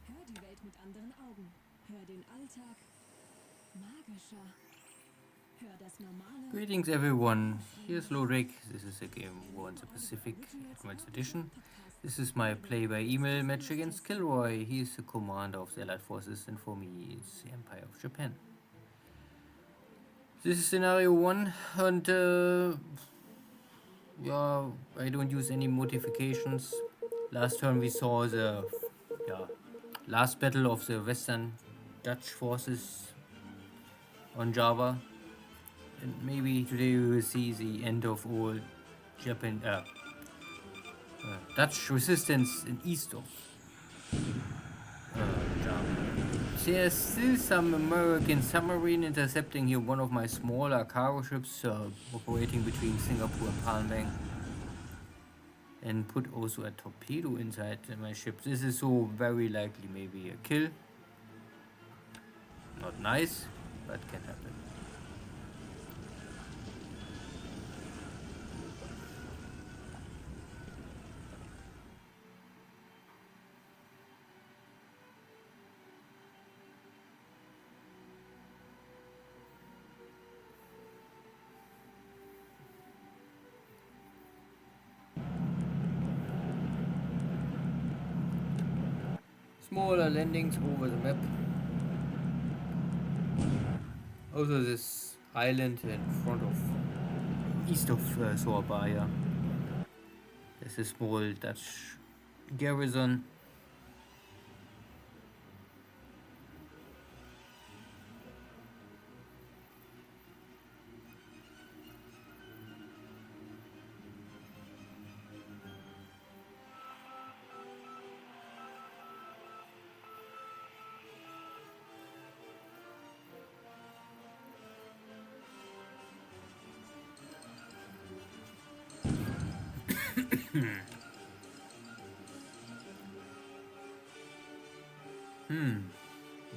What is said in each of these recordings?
Hör die Welt mit anderen Augen. Hör den Alltag magischer. Hör das normale. Greetings everyone, here's Lodrik. This is a game War in the Pacific Advanced Edition. This is my play by email match against KilRoy. He is the commander of the Allied forces and for me it's the Empire of Japan. This is scenario 1 and yeah, I don't use any modifications. Last turn we saw the last battle of the Western Dutch forces on Java. And maybe today we will see the end of all Japan, Dutch resistance in east of Java. There's still some American submarine intercepting here one of my smaller cargo ships operating between Singapore and Palm Bank. And put also a torpedo inside my ship. This is so very likely maybe a kill. Not nice, but can happen. Smaller landings over the map. Also this island in front of east of Surabaya. There's a small Dutch garrison.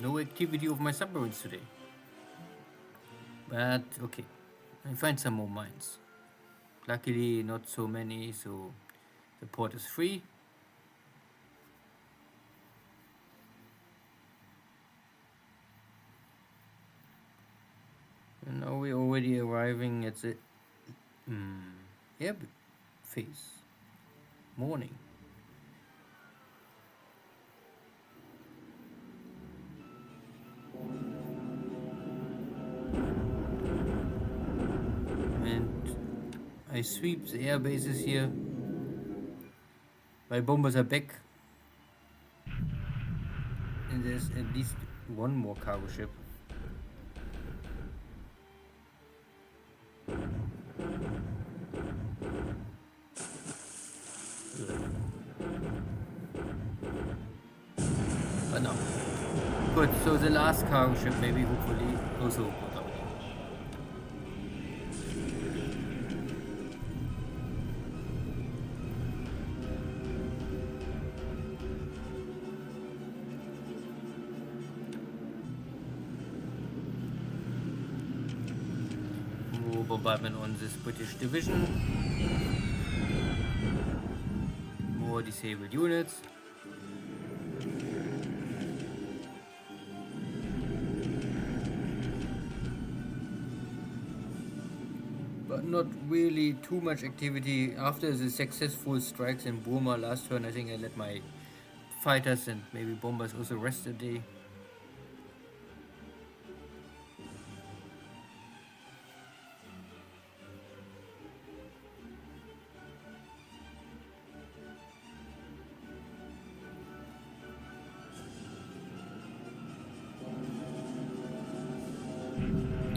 No activity of my submarines today. But okay, I find some more mines. Luckily not so many, so the port is free. And now we're already arriving at the air phase. Morning. And I sweep the air bases here. My bombers are back. And there's at least one more cargo ship. But no. Good, so the last cargo ship maybe hopefully also put out. More bombardment on this British division. More disabled units. But not really too much activity. After the successful strikes in Burma last turn, I think I let my fighters and maybe bombers also rest a day.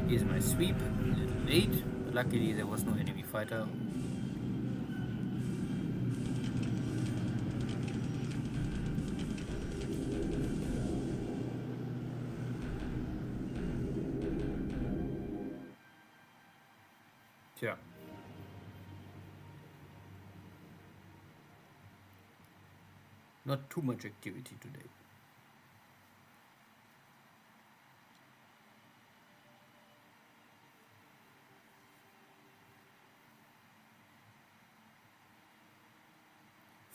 Here's my sweep, a little late, but luckily there was no enemy fighter. Tja. Not too much activity today.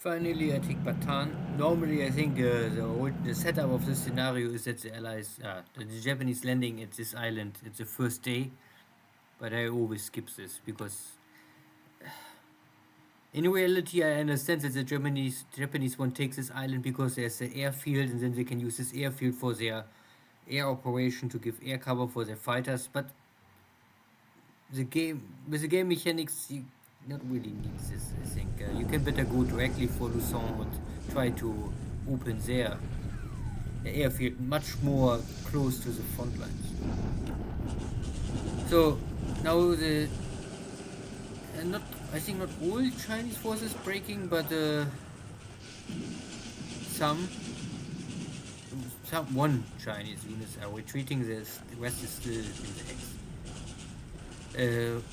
Finally, I take Bataan. Normally, I think the setup of this scenario is that the Allies, the Japanese landing at this island, it's the first day, but I always skip this because in reality, I understand that the Japanese one takes this island because there's the airfield, and then they can use this airfield for their air operation to give air cover for their fighters. But the game with the game mechanics, you not really need this. I think you can better go directly for Luzon and try to open the airfield much more close to the front lines. So now not I think not all Chinese forces breaking, but some one Chinese units are retreating. The rest is still in the X.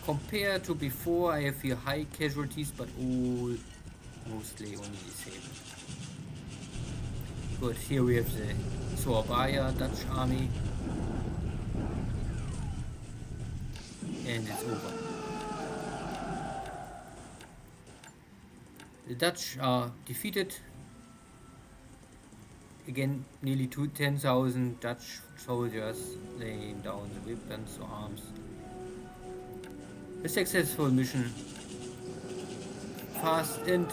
Compared to before, I have here high casualties, but all mostly only disabled. Good, here we have the Surabaya Dutch army, and it's over. The Dutch are defeated. Again, nearly 10,000 Dutch soldiers laying down the weapons or arms. A successful mission. Fast and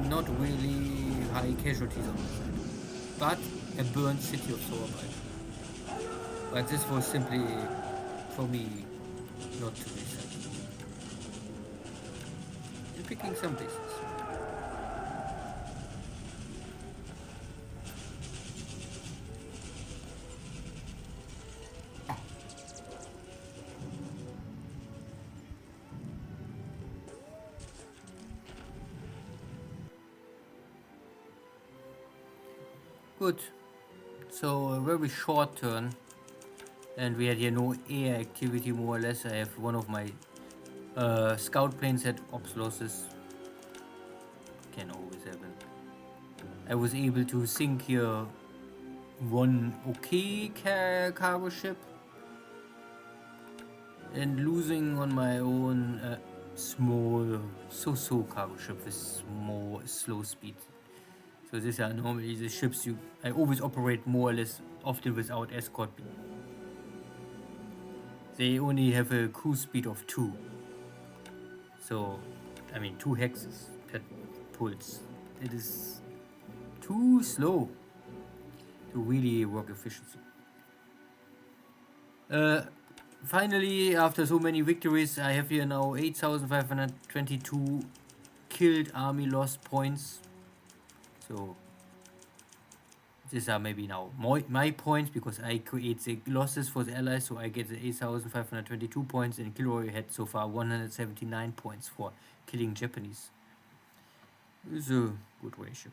not really high casualties on the side. But a burned city of Surabaya. But this was simply, for me, not to be said. And picking some bases. Good. So a very short turn, and we had here no air activity more or less. I have one of my scout planes had ops losses. Can always happen. I was able to sink here one okay cargo ship, and losing on my own small so-so cargo ship with slow speed. So these are normally the ships I always operate more or less often without escort. They only have a cruise speed of 2. So, I mean 2 hexes per pulse. It is too slow to really work efficiently. Finally, after so many victories, I have here now 8,522 killed army lost points. So these are maybe now my points because I create the losses for the allies, so I get the 8,522 points, and KilRoy had so far 179 points for killing Japanese. It's a good ratio.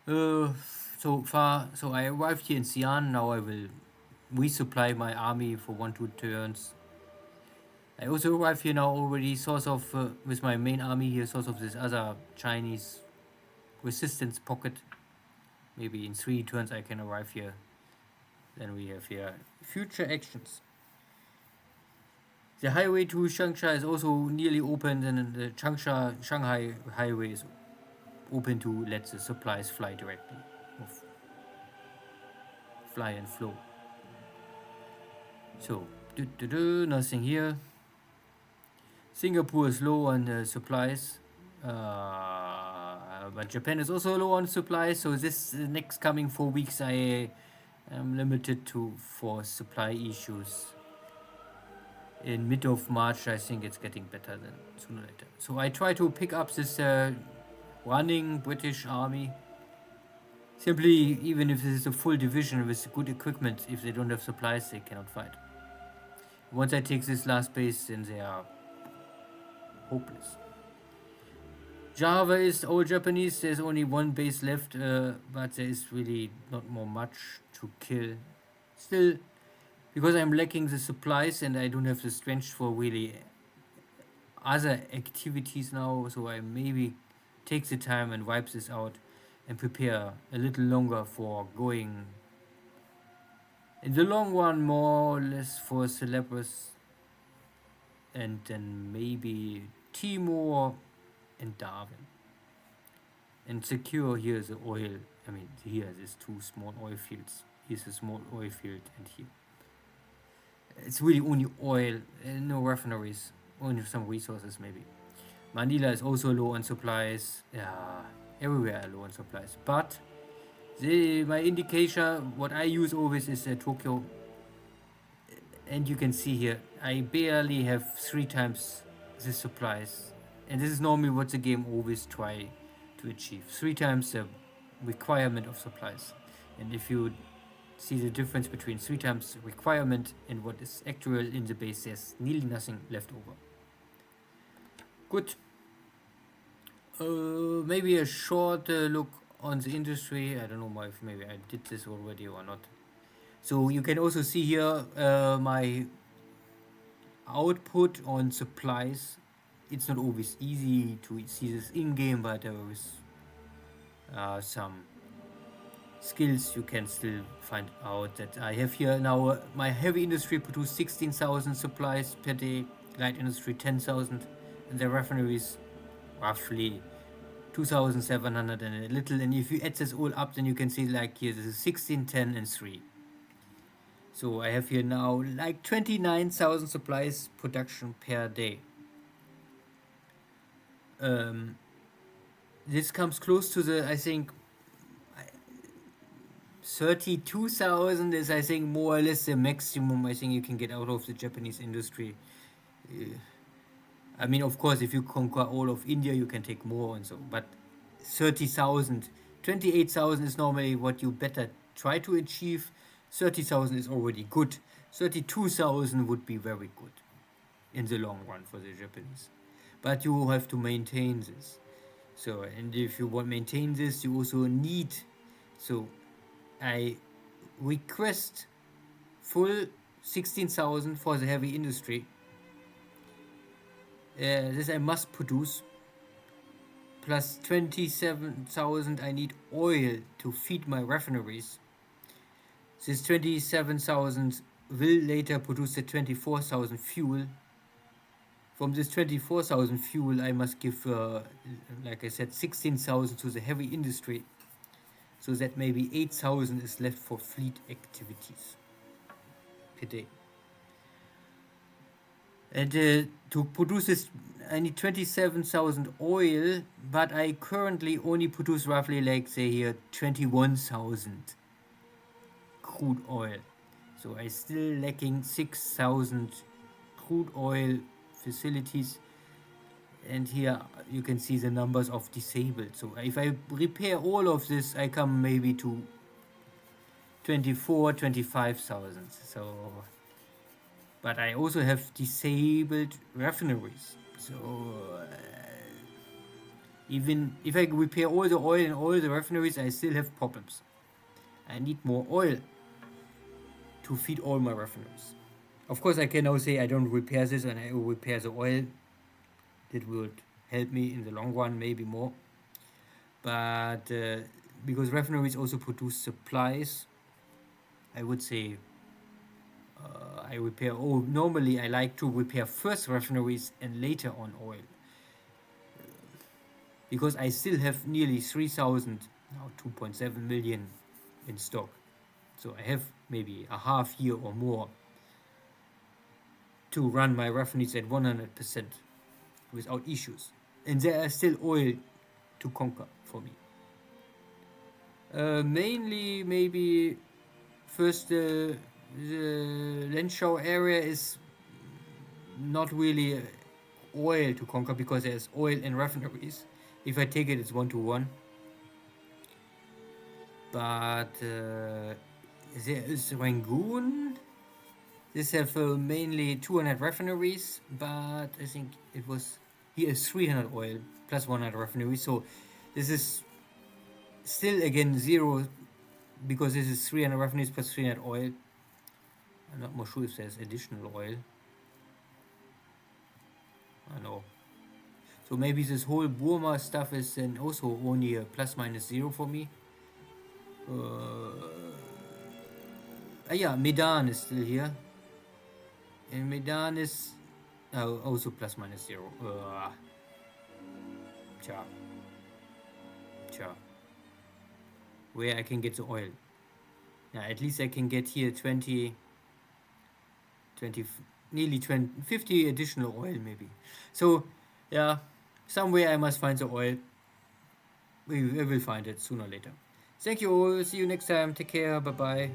So I arrived here in Xi'an. Now I will resupply my army for 1-2 turns. I also arrived here now already, source of with my main army here, source of this other Chinese resistance pocket. Maybe in 3 turns I can arrive here. Then we have here future actions. The highway to Changsha is also nearly open, and the Shanghai highway is open to let the supplies fly directly. Fly and flow. So, nothing here. Singapore is low on supplies. But Japan is also low on supplies, so this next coming 4 weeks I am limited for supply issues. In mid of March, I think it's getting better than sooner or later. So I try to pick up this running British army. Simply, even if this is a full division with good equipment, if they don't have supplies, they cannot fight. Once I take this last base, then they are hopeless. Java is all Japanese. There's only 1 base left, but there is really not more much to kill. Still, because I'm lacking the supplies and I don't have the strength for really other activities now, so I maybe take the time and wipe this out and prepare a little longer for going in the long run, more or less for Celebris, and then maybe Timor and Darwin. And secure here is the oil. I mean, here there's 2 small oil fields. Here's a small oil field, and here. It's really only oil, no refineries, only some resources maybe. Manila is also low on supplies. Yeah, everywhere are low on supplies. But my indication, what I use always is Tokyo. And you can see here, I barely have 3 times the supplies. And this is normally what the game always try to achieve. 3 times the requirement of supplies. And if you see the difference between 3 times requirement and what is actual in the base, there's nearly nothing left over. Good. Maybe a short look on the industry. I don't know if maybe I did this already or not. So you can also see here my output on supplies. It's not always easy to see this in-game, but there is some skills you can still find out that I have here now. My heavy industry produce 16,000 supplies per day, light industry 10,000, and the refineries roughly 2,700 and a little. And if you add this all up, then you can see like here this is 16, 10 and 3. So I have here now like 29,000 supplies production per day. This comes close to the, I think, 32,000 is, I think, more or less the maximum I think you can get out of the Japanese industry. I mean, of course, if you conquer all of India, you can take more and so, but 30,000, 28,000 is normally what you better try to achieve. 30,000 is already good. 32,000 would be very good in the long run for the Japanese. But you have to maintain this. So, and if you want to maintain this, you also need, so I request full 16,000 for the heavy industry. This I must produce, plus 27,000 I need oil to feed my refineries. This 27,000 will later produce the 24,000 fuel. From this 24,000 fuel I must give, like I said, 16,000 to the heavy industry, so that maybe 8,000 is left for fleet activities per day. And to produce this I need 27,000 oil, but I currently only produce roughly, like say here, 21,000 crude oil. So I still lacking 6,000 crude oil facilities. And here you can see the numbers of disabled. So if I repair all of this, I come maybe to 25,000. So, but I also have disabled refineries. So even if I repair all the oil in all the refineries, I still have problems. I need more oil to feed all my refineries. Of course, I can now say I don't repair this and I will repair the oil. That would help me in the long run, maybe more. But because refineries also produce supplies, I would say I repair. Oh, normally I like to repair first refineries and later on oil. Because I still have nearly 3,000, now 2.7 million in stock. So I have maybe a half year or more to run my refineries at 100% without issues. And there is still oil to conquer for me. Mainly maybe first the Lenschau area is not really oil to conquer because there's oil in refineries. If I take it, it's 1-to-1. But there is Rangoon. This have mainly 200 refineries, but I think it was here is 300 oil plus 100 refineries. So this is still again zero because this is 300 refineries plus 300 oil. I'm not more sure if there's additional oil. I know. So maybe this whole Burma stuff is then also only a plus minus 0 for me. Yeah, Medan is still here. And Medan is also plus minus 0. Tja. Where I can get the oil. Yeah, at least I can get here 20, nearly 20, 50 additional oil maybe. So, yeah, somewhere I must find the oil. We will find it sooner or later. Thank you all. See you next time. Take care. Bye bye.